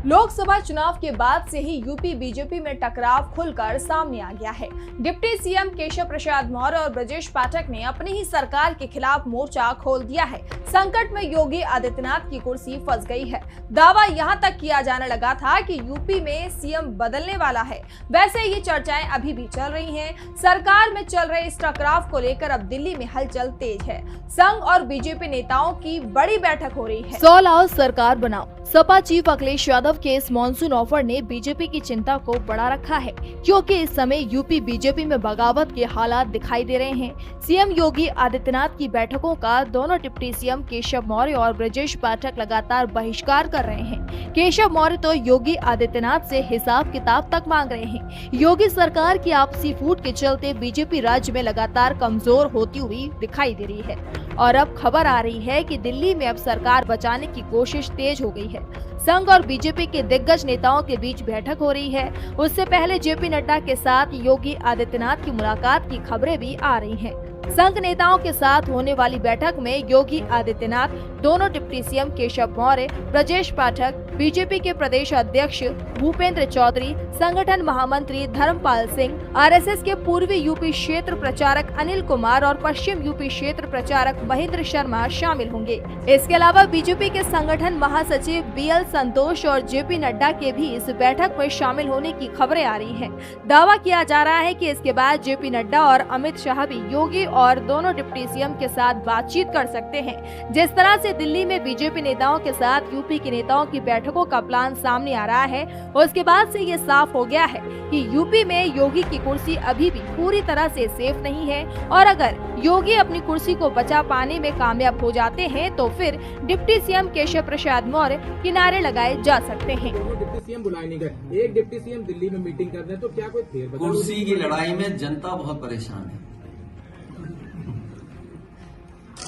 लोकसभा चुनाव के बाद से ही यूपी बीजेपी में टकराव खुलकर सामने आ गया है। डिप्टी सीएम केशव प्रसाद मौर्य और ब्रजेश पाठक ने अपनी ही सरकार के खिलाफ मोर्चा खोल दिया है। संकट में योगी आदित्यनाथ की कुर्सी फंस गई है। दावा यहां तक किया जाने लगा था कि यूपी में सीएम बदलने वाला है। वैसे ये चर्चाएं अभी भी चल रही हैं। सरकार में चल रहे इस टकराव को लेकर अब दिल्ली में हलचल तेज है। संघ और बीजेपी नेताओं की बड़ी बैठक हो रही है। 100 लाओ सरकार बनाओ। सपा चीफ अखिलेश यादव के इस मॉनसून ऑफर ने बीजेपी की चिंता को बढ़ा रखा है, क्योंकि इस समय यूपी बीजेपी में बगावत के हालात दिखाई दे रहे हैं। सीएम योगी आदित्यनाथ की बैठकों का दोनों डिप्टी सीएम केशव मौर्य और ब्रजेश पाठक लगातार बहिष्कार कर रहे हैं। केशव मौर्य तो योगी आदित्यनाथ से हिसाब किताब तक मांग रहे हैं। योगी सरकार की आपसी फूट के चलते बीजेपी राज्य में लगातार कमजोर होती हुई दिखाई दे रही है और अब खबर आ रही है कि दिल्ली में अब सरकार बचाने की कोशिश तेज हो गई है। संघ और बीजेपी के दिग्गज नेताओं के बीच बैठक हो रही है। उससे पहले जेपी नड्डा के साथ योगी आदित्यनाथ की मुलाकात की खबरें भी आ रही हैं। संघ नेताओं के साथ होने वाली बैठक में योगी आदित्यनाथ, दोनों deputy CM Keshav Maurya, Brajesh Pathak, BJP के प्रदेश अध्यक्ष भूपेंद्र चौधरी, संगठन महामंत्री धर्मपाल सिंह, आरएसएस के पूर्वी यूपी क्षेत्र प्रचारक अनिल कुमार और पश्चिम यूपी क्षेत्र प्रचारक महेंद्र शर्मा शामिल होंगे। इसके अलावा बीजेपी के संगठन महासचिव बीएल संतोष और जेपी नड्डा के भी इस बैठक में शामिल होने की खबरें आ रही हैं। दावा किया जा रहा है कि इसके बाद जेपी नड्डा और अमित शाह भी योगी और दोनों डिप्टी सीएम के साथ बातचीत कर सकते हैं। जिस तरह से दिल्ली में बीजेपी नेताओं के साथ यूपी के नेताओं की बैठकों का प्लान सामने आ रहा है, उसके बाद से ये साफ हो गया है कि यूपी में योगी की कुर्सी अभी भी पूरी तरह से सेफ नहीं है और अगर योगी अपनी कुर्सी को बचा पाने में कामयाब हो जाते हैं तो फिर डिप्टी सीएम केशव प्रसाद मौर्य किनारे लगाए जा सकते हैं। डिप्टी सीएम बुलाए नहीं गए, एक डिप्टी सीएम दिल्ली में मीटिंग कर रहे हैं, तो क्या कोई फेरबदल? कुर्सी की लड़ाई में जनता बहुत परेशान है।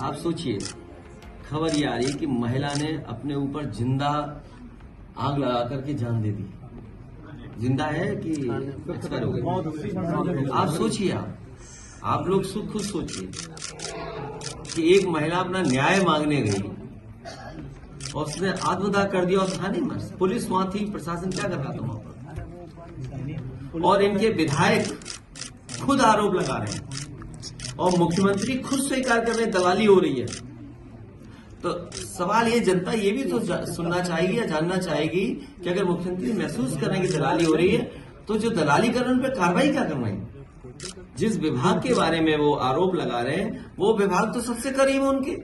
आप सोचिए, खबर ये आ रही है कि महिला ने अपने ऊपर जिंदा आग लगा करके जान दे दी। जिंदा है कि एक्सपायर हो गई? आप सोचिए, आप लोग खुद सोचिए कि एक महिला अपना न्याय मांगने गई और उसने आत्मदाह कर दिया और था नहीं मर। पुलिस वहां थी, प्रशासन क्या कर रहा था वहां पर? और इनके विधायक खुद आरोप लगा रहे हैं और मुख्यमंत्री खुद स्वीकार कर रहे हैं दलाली हो रही है। तो सवाल ये, जनता ये भी तो सुनना चाहेगी या जानना चाहेगी कि अगर मुख्यमंत्री महसूस कर रहे हैं कि दलाली हो रही है तो जो दलाली कर रहे हैं उन पर कार्रवाई क्या करवाएं? जिस विभाग के बारे में वो आरोप लगा रहे हैं वो विभाग तो सबसे करीब है उनके।